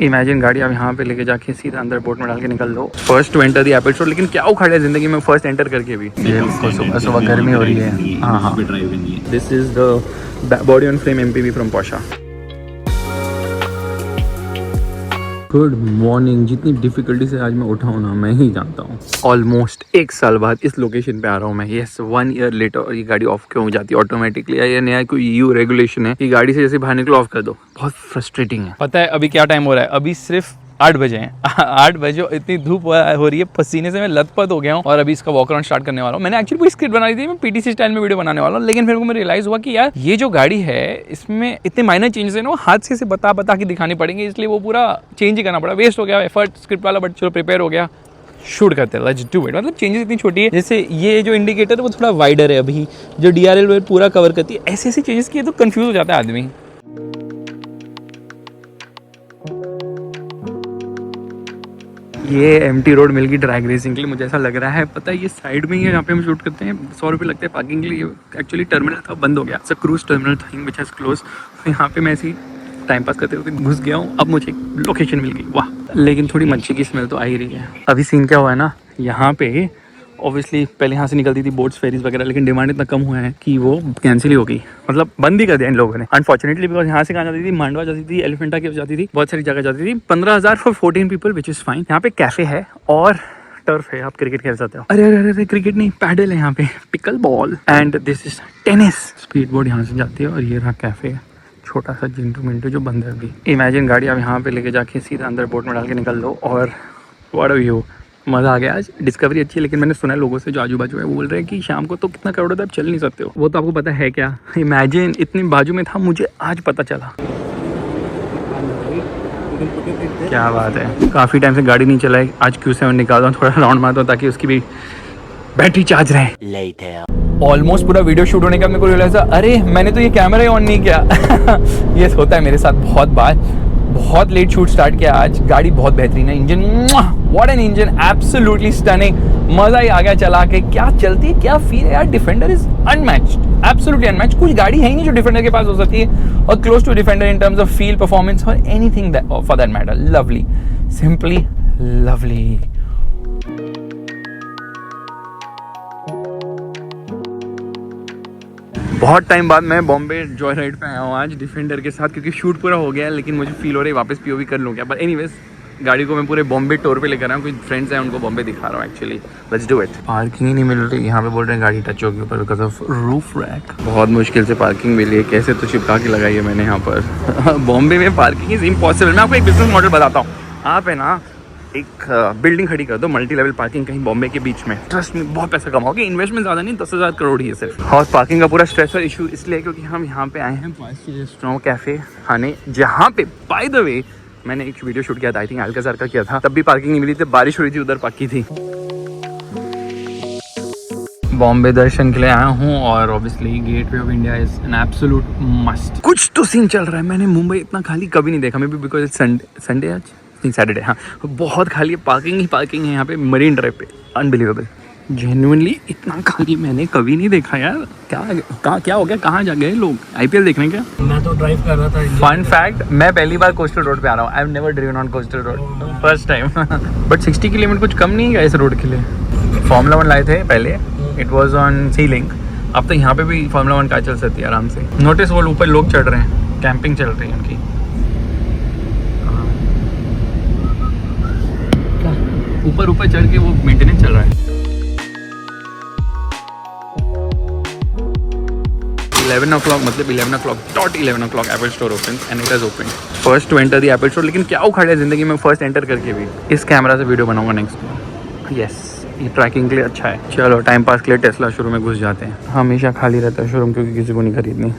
Imagine गाड़ी आप यहाँ पे लेके जाके सीधा अंदर बोट में डाल के निकल दो। First to enter the Apple store, लेकिन क्या उखाड़ा है जिंदगी में फर्स्ट एंटर करके भी। सुबह सुबह गर्मी हो रही है। हाँ, this is the body on frame MPV from Portia. Good morning. जितनी डिफिकल्टी से आज मैं उठा हूँ ना, मैं ही जानता हूँ। ऑलमोस्ट 1 साल बाद इस लोकेशन पे आ रहा हूँ मैं। Yes, 1 year later. और ये गाड़ी ऑफ क्यों हो जाती है ऑटोमेटिकली? ये नया कोई EU रेगुलेशन है कि गाड़ी से जैसे बाहर निकलो ऑफ कर दो। बहुत फ्रस्ट्रेटिंग है। पता है अभी क्या टाइम हो रहा है? अभी सिर्फ 8 बजे हैं। 8 बजे इतनी धूप हो रही है, पसीने से मैं लथपथ हो गया हूँ और अभी इसका वॉक अराउंड स्टार्ट करने वाला हूँ। मैंने एक्चुअली कोई स्क्रिप्ट बनाई थी, मैं PTC स्टाइल में वीडियो बनाने वाला हूँ, लेकिन फिर को मुझे रियलाइज हुआ कि यार ये जो गाड़ी है इसमें इतने माइनर चेंजेस है ना, वो हाथ से बता के दिखाने पड़ेंगे, इसलिए वो पूरा चेंज ही करना पड़ा। वेस्ट हो गया एफर्ट स्क्रिप्ट वाला, बट चलो प्रिपेयर हो गया, शूट करते हैं, लेट्स डू इट। मतलब चेंजेस इतनी छोटी है, जैसे ये जो इंडिकेटर है वो थोड़ा वाइडर है, अभी जो DRL पूरा कवर करती है। ऐसे ऐसे चेंजेस किए तो कंफ्यूज हो जाता है आदमी। ये एम्प्टी रोड मिल गई ड्रैग रेसिंग के लिए। मुझे ऐसा लग रहा है, पता है ये साइड में ही है जहाँ पे हम शूट करते हैं। 100 रुपये लगते हैं पार्किंग के लिए। एक्चुअली टर्मिनल था, बंद हो गया। Sir cruise terminal thing which has close. यहाँ पे मैं ऐसे ही टाइम पास करते हुए घुस गया हूँ। अब मुझे लोकेशन मिल गई, वाह। लेकिन थोड़ी मच्छी की स्मेल तो आ ही रही है। अभी सीन क्या हुआ है ना, यहाँ पे ऑब्वियसली पहले यहाँ से निकलती थी बोट्स, फेरीज वगैरह, लेकिन डिमांड इतना कम हुआ है कि वो कैंसिल ही हो गई। मतलब बंद ही कर दिया इन लोगों ने अनफॉर्चुनेटली। बिकॉज यहाँ से कहाँ जाती थी, मांडवा जाती थी, एलिफेंटा केव जाती थी, बहुत सारी जगह जाती थी। 15,000 for 14 people which is fine. यहाँ पे कैफे है और टर्फ है, आप क्रिकेट खेल सकते हो। अरे अरे अरे, क्रिकेट नहीं, पैडल है यहाँ पे, pickle ball and this is tennis. Speed board यहाँ से जाती है और ये रहा कैफे, छोटा सा जिंटू मिंटू जो बंद है अभी। इमेजिन गाड़ी आप यहाँ पे लेके जाके सीधा अंदर बोट में डाल के निकल दो और व्हाट अ व्यू। मज़ा आ गया। आज डिस्कवरी अच्छी है, लेकिन मैंने सुना है लोगों से जो आजू बाजू है, वो बोल रहे हैं कि शाम को तो कितना क्राउड होता है, आप चल नहीं सकते हो। वो तो आपको पता है क्या? इमेजिन इतनी बाजू में था, मुझे आज पता चला। क्या बात है, काफ़ी टाइम से गाड़ी नहीं चलाई। आज Q7 निकालता हूँ, थोड़ा राउंड मारता हूँ ताकि उसकी भी बैटरी चार्ज रहे। ऑलमोस्ट पूरा वीडियो शूट होने का मेरे को रियलाइज हुआ, अरे मैंने तो ये कैमरा ही ऑन नहीं किया। ये होता है मेरे साथ बहुत बार। बहुत लेट शूट स्टार्ट किया आज। गाड़ी बहुत बेहतरीन है, engine what an engine, absolutely stunning. मजा ही आ गया चला के। क्या चलती है, क्या फील है यार। Defender is unmatched, absolutely unmatched. कुछ गाड़ी है ही नहीं जो डिफेंडर के पास हो सकती है और close to Defender in terms of feel, performance और anything for that matter. Lovely, simply lovely. बहुत टाइम बाद मैं बॉम्बे जॉय राइड पे आया हूँ आज डिफेंडर के साथ, क्योंकि शूट पूरा हो गया है, लेकिन मुझे फील हो रही है वापस POV कर लूँ क्या। बट एनीवेज, गाड़ी को मैं पूरे बॉम्बे टूर पे लेकर आया हूँ। कुछ फ्रेंड्स हैं, उनको बॉम्बे दिखा रहा हूँ actually. Let's do it. Parking ही नहीं मिल रही यहाँ पे, बोल रहे हैं गाड़ी टच होगी ऊपर बिकॉज ऑफ रूफ रैक। बहुत मुश्किल से पार्किंग मिली है, कैसे तो चिपका के लगाई है मैंने यहाँ पर। बॉम्बे में पार्किंग इज इम्पॉसिबल। मैं आपको एक बिजनेस मॉडल बताता हूँ। आप है ना एक बिल्डिंग खड़ी कर दो, मल्टी लेवल पार्किंग कहीं बॉम्बे के बीच में। ट्रस्ट में बहुत पैसा कमाओगे। इन्वेस्टमेंट ज़्यादा नहीं, 10,000 करोड़ ही है सिर्फ। और पार्किंग का पूरा स्ट्रेस और इशू इसलिए क्योंकि हम यहाँ पे आए हैं रेस्टोरेंट कैफे खाने, जहाँ पे बाय द वे मैंने एक वीडियो शूट किया था, आई थिंक अल्काज़र का किया था, तब भी पार्किंग नहीं मिली थी, बारिश हो रही थी, उधर पक्की थी। बॉम्बे दर्शन के लिए आया हूँ और obviously gateway of India is an absolute must. कुछ तो सीन चल रहा है। मैंने मुंबई इतना खाली कभी नहीं देखा, may be because it's Sunday आज, नहीं सैटरडे। हाँ, बहुत खाली है, पार्किंग ही पार्किंग है यहाँ पे मरीन ड्राइव पे। अनबिलीवेबल, जेन्युइनली इतना खाली मैंने कभी नहीं देखा यार। क्या हो गया, कहाँ जा गए लोग? IPL देखने क्या? मैं तो ड्राइव कर रहा था। फन फैक्ट, मैं पहली बार कोस्टल रोड पे आ रहा हूँ। I have never driven on coastal road, first time. But 60 की लिमिट कुछ कम नहीं है इस रोड के लिए। फॉर्मूला 1 लाए थे पहले, it was on sea link. अब तो यहाँ पे भी फॉर्मूला 1 कार चल सकती है आराम से। नोटिस वो ऊपर लोग चढ़ रहे हैं, कैंपिंग चल रही है उनकी। ऊपर चढ़ के वो मेंटेनेंस चल रहा है। 11 o'clock, मतलब 11 o'clock, dot 11 o'clock Apple store open and it has open. First to enter the Apple store, लेकिन क्या उखाड़ा है जिंदगी में फर्स्ट एंटर करके भी। इस कैमरा से वीडियो बनाऊंगा नेक्स्ट। यस, ये ट्रैकिंग के लिए अच्छा है। चलो टाइम पास के लिए टेस्ला शोरूम में घुस जाते हैं। हमेशा खाली रहता है शोरूम क्योंकि किसी को नहीं खरीदनी।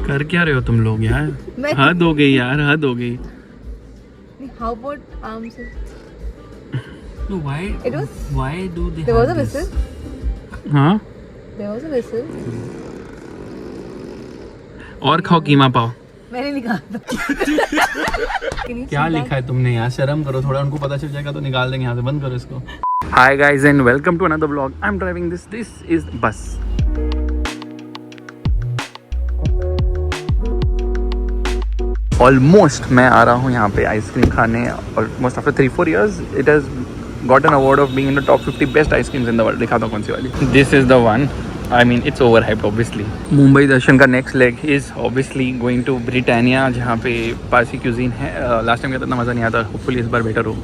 कर क्या रहे हो तुम लोग यार? हद हो गई यार, हद हो गई। How about arms? No, why? It was. Why do they? There was a have this? whistle. हाँ? There was a whistle. और खाओ कीमा पाओ। मैंने निकाला। क्या लिखा है तुमने यार? शर्म करो थोड़ा, उनको पता चल जाएगा तो निकाल देंगे यहाँ से। बंद करो इसको। Hi guys and welcome to another vlog. I'm driving this. This is bus. Almost मैं आ रहा हूँ यहाँ पे आइसक्रीम खाने, almost after 3-4 years it has got an award of being in the top 50 best ice creams in the world. दिखाता हूँ कौन सी वाली। This is the one, I mean it's overhyped obviously। Mumbai दर्शन का next leg is obviously going to Britannia, जहाँ पे Parsi cuisine है। लास्ट टाइम का इतना मज़ा नहीं आता, होपफुली इस बार बेटर हो।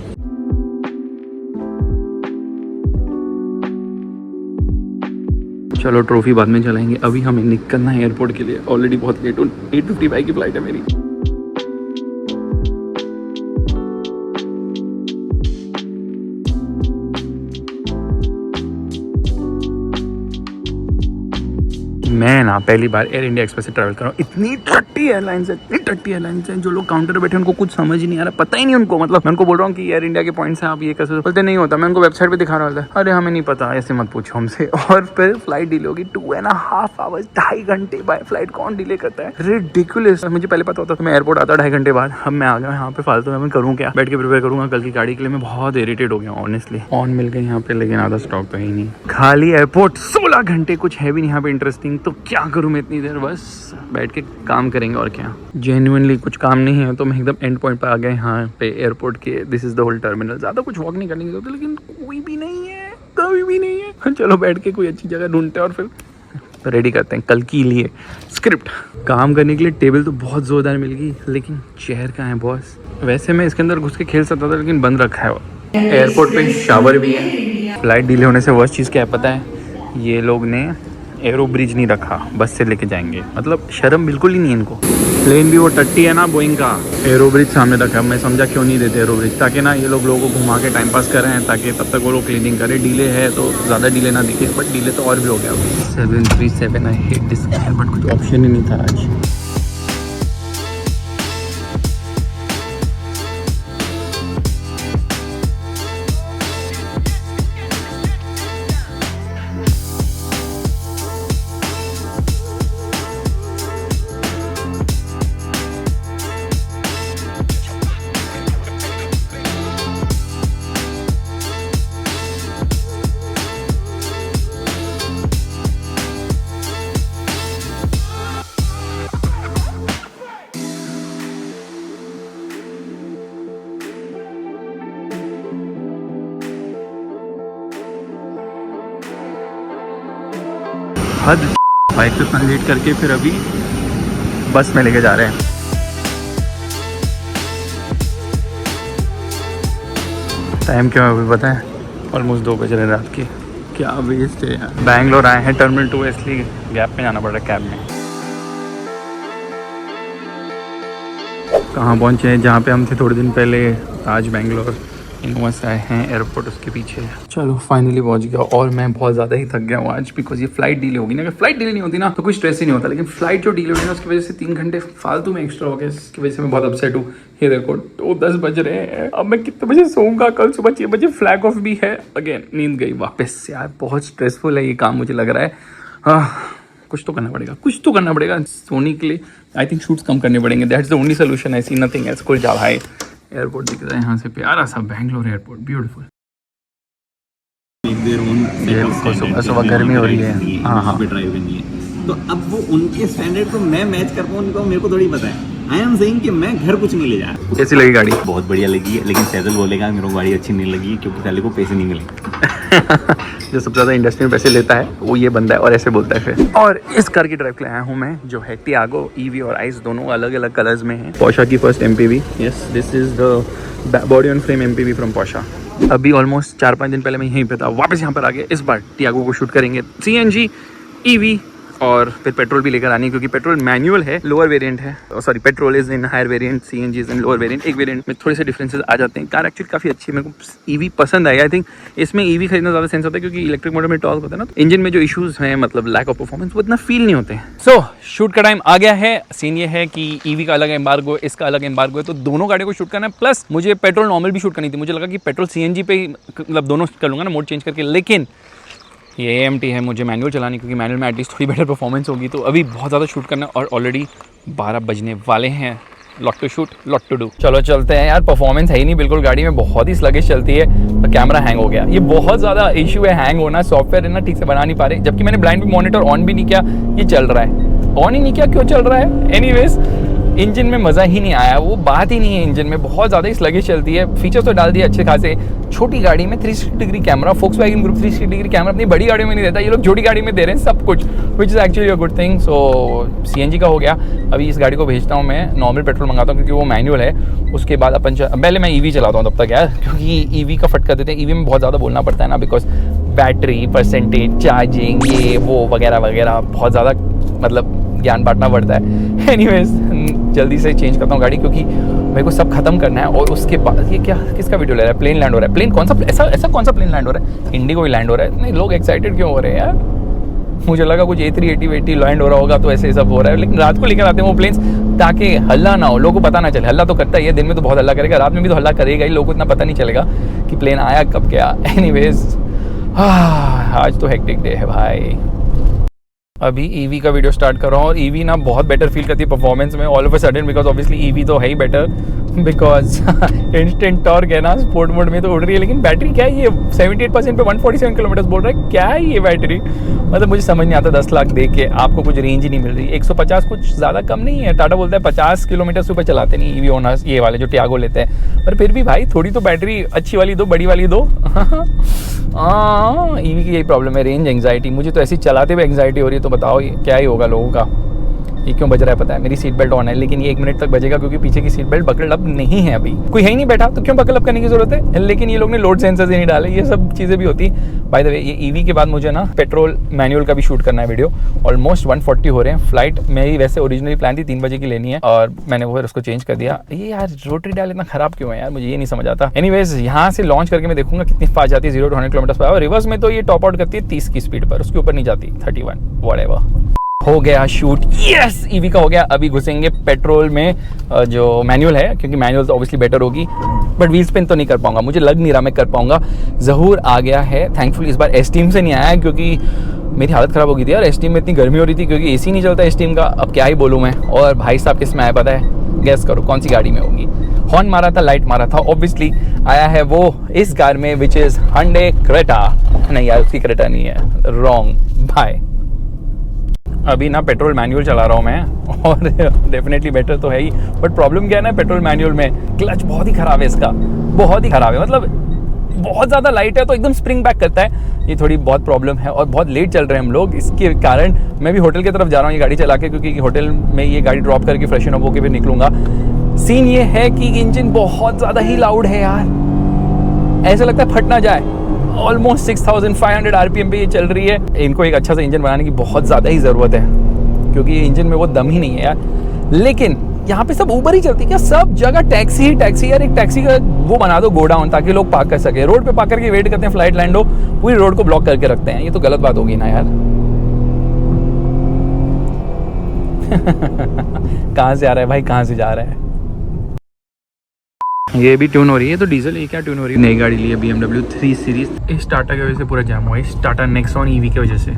चलो ट्रॉफी बाद में चलाएंगे, अभी हमें निकलना है एयरपोर्ट के लिए। ऑलरेडी बहुत लेट हूँ, 8:55 की फ़्लाइट है मेरी। मैं ना पहली बार एयर इंडिया एक्सप्रेस से ट्रैवल कर रहा हूँ। इतनी टट्टी एयरलाइंस है, जो लोग काउंटर पे बैठे उनको कुछ समझ ही नहीं आ रहा, पता ही नहीं उनको। मतलब मैं उनको बोल रहा हूँ कि एयर इंडिया के पॉइंट्स हैं, आप ये कैसे बोलते नहीं होता। मैं उनको वेबसाइट पे दिखा रहा था, अरे हमें नहीं पता, ऐसे मत पूछो हमसे। और फिर फ्लाइट डिले होगी 2.5 hours, 2.5 घंटे बाय फ्लाइट। कौन डिले करता है, रिडिकुलस। मुझे पहले पता होता तो मैं एयरपोर्ट आता 2.5 घंटे बाद। अब मैं आ गया यहाँ पे फालतू में, मैं करूँ क्या, बैठ के प्रिपेयर करूँगा कल की गाड़ी के लिए। मैं बहुत इरिटेट हो गया ऑनेस्टली। ऑन मिल गई यहाँ पे, लेकिन आधा स्टॉक तो ही नहीं। खाली एयरपोर्ट, 16 घंटे, कुछ है भी नहीं यहाँ पे इंटरेस्टिंग। तो क्या करूँ मैं इतनी देर, बस बैठ के काम करेंगे और क्या। जेन्युइनली कुछ काम नहीं है, तो मैं एकदम एंड पॉइंट पे आ गया यहाँ पे एयरपोर्ट के। This is the whole terminal. ज़्यादा कुछ वॉक नहीं करने की जरूरत है, लेकिन कोई भी नहीं है, कभी भी नहीं है। चलो बैठ के कोई अच्छी जगह ढूंढते हैं और फिर रेडी करते हैं कल के लिए स्क्रिप्ट। काम करने के लिए टेबल तो बहुत ज़ोरदार मिल गई, लेकिन चेयर कहाँ है बॉस। वैसे मैं इसके अंदर घुस के खेल सकता था, लेकिन बंद रखा है वो। एयरपोर्ट पे शावर भी है। फ्लाइट डिले होने से वर्स्ट चीज़ क्या है पता है, ये लोग ने एरो ब्रिज नहीं रखा, बस से लेके जाएंगे। मतलब शर्म बिल्कुल ही नहीं है इनको। प्लेन भी वो टट्टी है ना बोइंग का, एरो ब्रिज सामने रखा है। मैं समझा क्यों नहीं देते एरो ब्रिज, ताकि ना ये लोगों को घुमा के टाइम पास कर रहे हैं, ताकि तब तक वो लोग क्लीनिंग करें। डिले है तो ज़्यादा डिले ना दिखे, बट डिले तो और भी हो गया। 737 आई हेट दिस, बट कुछ ऑप्शन ही नहीं था आज। हद, बाइक पे इतना लेट करके फिर अभी बस में लेके जा रहे हैं। टाइम क्या है अभी पता है, ऑलमोस्ट 2 बज रहे रात के। क्या वेस्ट है यार। बैंगलोर आए हैं टर्मिनल 2, इसलिए गैप में जाना पड़ रहा है कैब में। कहाँ पहुँचे हैं, जहाँ पे हम थे थोड़े दिन पहले, आज बैंगलोर इनोवा से आए हैं एयरपोर्ट उसके पीछे। चलो फाइनली पहुंच गया, और मैं बहुत ज़्यादा ही थक गया हूँ आज, बिकॉज ये फ्लाइट डिले होगी ना। अगर फ्लाइट डिले नहीं होती ना तो कोई स्ट्रेस ही नहीं होता, लेकिन फ्लाइट जो डिले हुई ना उसकी वजह से 3 घंटे फालतू में एक्स्ट्रा हो गए। इसकी वजह से मैं बहुत अपसेट हूँ। ये देखो 10 बज रहे हैं, अब मैं कितने बजे सोऊंगा। कल सुबह 6 बजे फ्लैग ऑफ भी है। अगेन नींद गई वापस। यार बहुत स्ट्रेसफुल है ये काम, मुझे लग रहा है। कुछ तो करना पड़ेगा, कुछ तो करना पड़ेगा सोने के लिए। आई थिंक शूट्स कम करने पड़ेंगे, that's the only solution. I see nothing else. कोई जा भाई, एयरपोर्ट दिख रहा है यहाँ से, प्यारा सा बैंगलोर एयरपोर्ट, ब्यूटीफुल। सुबह सुबह गर्मी हो रही है। हाँ ड्राइव करनी है, तो अब वो उनके स्टैंडर्ड को मैं मैच कर पाऊँ उनको, मेरे को थोड़ी पता है। आई एम सेइंग कि मैं घर कुछ नहीं ले जा रहा। कैसी लगी गाड़ी? बहुत बढ़िया लगी है, लेकिन फैजल बोलेगा मेरे को गाड़ी अच्छी नहीं लगी क्योंकि पहले को पैसे नहीं मिले। जो सबसे ज़्यादा इंडस्ट्री में पैसे लेता है वो ये बंदा है, और ऐसे बोलता है फिर। और इस कार की ड्राइव के लिए आया हूँ मैं, जो है टियागो। ईवी और आइस दोनों अलग अलग कलर्स में है। पोर्शा की first MPV। Yes, this is the body on frame MPV from Portia. अभी ऑलमोस्ट 4-5 दिन पहले मैं यहीं पे था, वापस यहाँ पर आ गया। इस बार टियागो को शूट करेंगे। CNG, EV और फिर पेट्रोल भी लेकर आनी है, क्योंकि पेट्रोल मैनुअल है, लोअर वेरिएंट है। Sorry, petrol is in higher variant, CNG is in lower variant. एक वेरिएंट में थोड़े से डिफरेंसेस आ जाते हैं। कार एक्चुअली काफ़ी अच्छी है, मेरे को EV पसंद आई। आई थिंक इसमें EV खरीदना ज़्यादा सेंस होता है, क्योंकि इलेक्ट्रिक मोटर में टॉर्क होता है ना, तो इंजन में जो इशूज़ हैं, मतलब लैक ऑफ परफॉर्मेंस, वो इतना फील नहीं होते हैं। सो शूट का टाइम आ गया है। सीन ये है कि EV का अलग एम्बार्गो, इसका अलग एम्बार्गो है, तो दोनों गाड़ियों को शूट करना है। प्लस मुझे पेट्रोल नॉर्मल भी शूट करनी थी। मुझे लगा कि पेट्रोल CNG पे ही मतलब दोनों कर लूँगा ना, मोड चेंज करके, लेकिन ये AMT है, मुझे मैनुअल चलानी, क्योंकि मैनुअल में एटलीस्ट थोड़ी बेटर परफॉर्मेंस होगी। तो अभी बहुत ज़्यादा शूट करना है, और ऑलरेडी 12 बजने वाले हैं। Lot to shoot, lot to do. चलो चलते हैं यार। परफॉर्मेंस है ही नहीं बिल्कुल, गाड़ी में बहुत ही स्लगिश चलती है। तो कैमरा हैंग हो गया, ये बहुत ज़्यादा इशू है, हैंग होना। सॉफ्टवेयर है ना, ठीक से बना नहीं पा रहे। जबकि मैंने ब्लाइंड मॉनिटर ऑन भी नहीं किया, ये चल रहा है। ऑन ही नहीं किया, क्यों चल रहा है? एनीवेज इंजन में मज़ा ही नहीं आया, वो बात ही नहीं है इंजन में, बहुत ज़्यादा ही स्लगिश चलती है। फीचर्स तो डाल दिए अच्छे खासे, छोटी गाड़ी में 360 degree camera, Volkswagen group 360 degree camera अपनी बड़ी गाड़ी में नहीं देता, ये लोग छोटी गाड़ी में दे रहे हैं सब कुछ, which is actually a good thing. So CNG का हो गया। अभी इस गाड़ी को भेजता हूँ मैं, नॉर्मल पेट्रोल मंगाता हूँ क्योंकि वो मैनुअल है। उसके बाद अपन पहले मैं EV चलाता हूँ तब तक यार, क्योंकि EV का फटका देते हैं। EV में बहुत ज़्यादा बोलना पड़ता है ना, बिकॉज बैटरी परसेंटेज, चार्जिंग, ये वो वगैरह वगैरह बहुत ज़्यादा मतलब ज्ञान बांटना पड़ता है। एनीवेज जल्दी से चेंज करता हूँ गाड़ी, क्योंकि मेरे को सब खत्म करना है। और उसके बाद ये क्या, किसका वीडियो ले रहा है? प्लेन लैंड हो रहा है। प्लेन कौन सा, ऐसा कौन सा प्लेन लैंड हो रहा है? इंडिगो ही लैंड हो रहा है। नहीं, लोग एक्साइटेड क्यों हो रहे हैं यार? मुझे लगा कुछ A380 लैंड हो रहा होगा, तो ऐसे सब हो रहा है। लेकिन रात को लेकर आते हैं वो प्लेन्स, ताकि हल्ला ना हो, लोगों को पता ना चले। हल्ला तो करता ही है, दिन में तो बहुत हल्ला करेगा, रात में भी तो हल्ला करेगा ही, लोगों को इतना पता नहीं चलेगा कि प्लेन आया कब गया। एनीवेज आज तो हेक्टिक डे है भाई। अभी EV का वीडियो स्टार्ट कर रहा हूँ, और EV ना बहुत बेटर फील करती है परफॉर्मेंस में all of a sudden, because obviously EV तो है ही बेटर, बिकॉज इंस्टेंट टॉर्क है ना, स्पोर्ट मोड में तो उड़ रही है। लेकिन बैटरी क्या है, ये 78% पे 147 किलोमीटर बोल रहा है, क्या है ये बैटरी? मतलब मुझे समझ नहीं आता, 10 लाख दे के आपको कुछ रेंज ही नहीं मिल रही। 150 कुछ ज़्यादा कम नहीं है, टाटा बोलता है 50 किलोमीटर से ऊपर चलाते नहीं EV ओनर्स, ये वाले जो टियागो लेते हैं। पर फिर भी भाई थोड़ी तो बैटरी अच्छी वाली दो, बड़ी वाली दो। EV की यही प्रॉब्लम है, रेंज एंग्जाइटी। मुझे तो ऐसी चलाते हुए एंग्जाइटी हो रही है, तो बताओ ये क्या ही होगा लोगों का। ये क्यों बज रहा है पता है? मेरी सीट बेल्ट ऑन है, लेकिन ये 1 मिनट तक बजेगा, क्योंकि पीछे की सीट बेल्ट बकल अप नहीं है। अभी कोई है ही नहीं बैठा, तो क्यों बकल अप करने की जरूरत है? लेकिन ये लोग ने लोड सेंसर्स ही नहीं डाले, ये सब चीज़ें भी होती। बाय द वे, ये EV के बाद मुझे ना पेट्रोल मैनुअल का भी शूट करना है वीडियो। ऑलमोस्ट 140 हो रहे हैं। फ्लाइट मेरी वैसे ओरिजिनली प्लान थी 3 बजे की लेनी है, और मैंने वो उसको चेंज कर दिया। ये यार रोटरी डायल इतना खराब क्यों है यार, मुझे ये नहीं समझ आता। एनीवेज यहाँ से लॉन्च करके मैं देखूंगा कितनी फास्ट जाती है 0 to 100 kilometre per hour. Reverse में तो ये टॉप आउट करती है 30 की स्पीड पर, उसके ऊपर नहीं जाती 31 व्हाटएवर। हो गया शूट, यस EV का हो गया। अभी घुसेंगे पेट्रोल में, जो मैनुअल है, क्योंकि मैनुअल तो ऑब्वियसली बेटर होगी, बट व्हील स्पिन तो नहीं कर पाऊंगा, मुझे लग नहीं रहा मैं कर पाऊंगा। ज़हूर आ गया है, थैंकफुली इस बार एस्टीम से नहीं आया, क्योंकि मेरी हालत ख़राब हो गई थी यार। एस्टीम में इतनी गर्मी हो रही थी, क्योंकि AC नहीं चलता एस्टीम का। अब क्या ही बोलूँ मैं। और भाई साहब किस में आया पता है? गैस करो कौन सी गाड़ी में होगी। हॉर्न मारा था, लाइट मारा था, ऑब्वियसली आया है वो इस कार में, विच इज़ Hyundai Creta। नहीं यार, उसकी क्रेटा नहीं है, रॉन्ग भाई। अभी ना पेट्रोल मैनुअल चला रहा हूँ मैं, और डेफिनेटली बेटर तो है ही, बट प्रॉब्लम क्या है ना पेट्रोल मैनुअल में, क्लच बहुत ही ख़राब है इसका, बहुत ही ख़राब है। मतलब बहुत ज़्यादा लाइट है तो एकदम स्प्रिंग बैक करता है, ये थोड़ी बहुत प्रॉब्लम है। और बहुत लेट चल रहे हैं हम लोग, इसके कारण मैं भी होटल की तरफ जा रहा हूँ ये गाड़ी चला के, क्योंकि होटल में ये गाड़ी ड्रॉप करके फ्रेशन अप होकर फिर निकलूँगा। सीन ये है कि इंजन बहुत ज़्यादा ही लाउड है यार, ऐसा लगता है फट ना जाए। ऑलमोस्ट 6500 RPM पे ये चल रही है। इनको एक अच्छा सा इंजन बनाने की बहुत ज़्यादा ही ज़रूरत है, क्योंकि ये इंजन में वो दम ही नहीं है यार। लेकिन यहाँ पे सब ऊबर ही चलती है क्या? सब जगह टैक्सी ही टैक्सी यार। एक टैक्सी का वो बना दो गोडाउन, ताकि लोग पार्क कर सके। रोड पे पार्क करके वेट करते हैं फ्लाइट लैंड हो, पूरी रोड को ब्लॉक करके रखते हैं। ये तो गलत बात होगी ना यार। कहाँ से आ रहा है भाई, कहाँ से जा रहा है? ये भी ट्यून हो रही है, तो डीजल ये क्या ट्यून हो रही है? नई गाड़ी ली है BMW 3 सीरीज। इस टाटा की वजह से पूरा जाम हुआ है, इस टाटा नेक्सॉन EV की वजह से।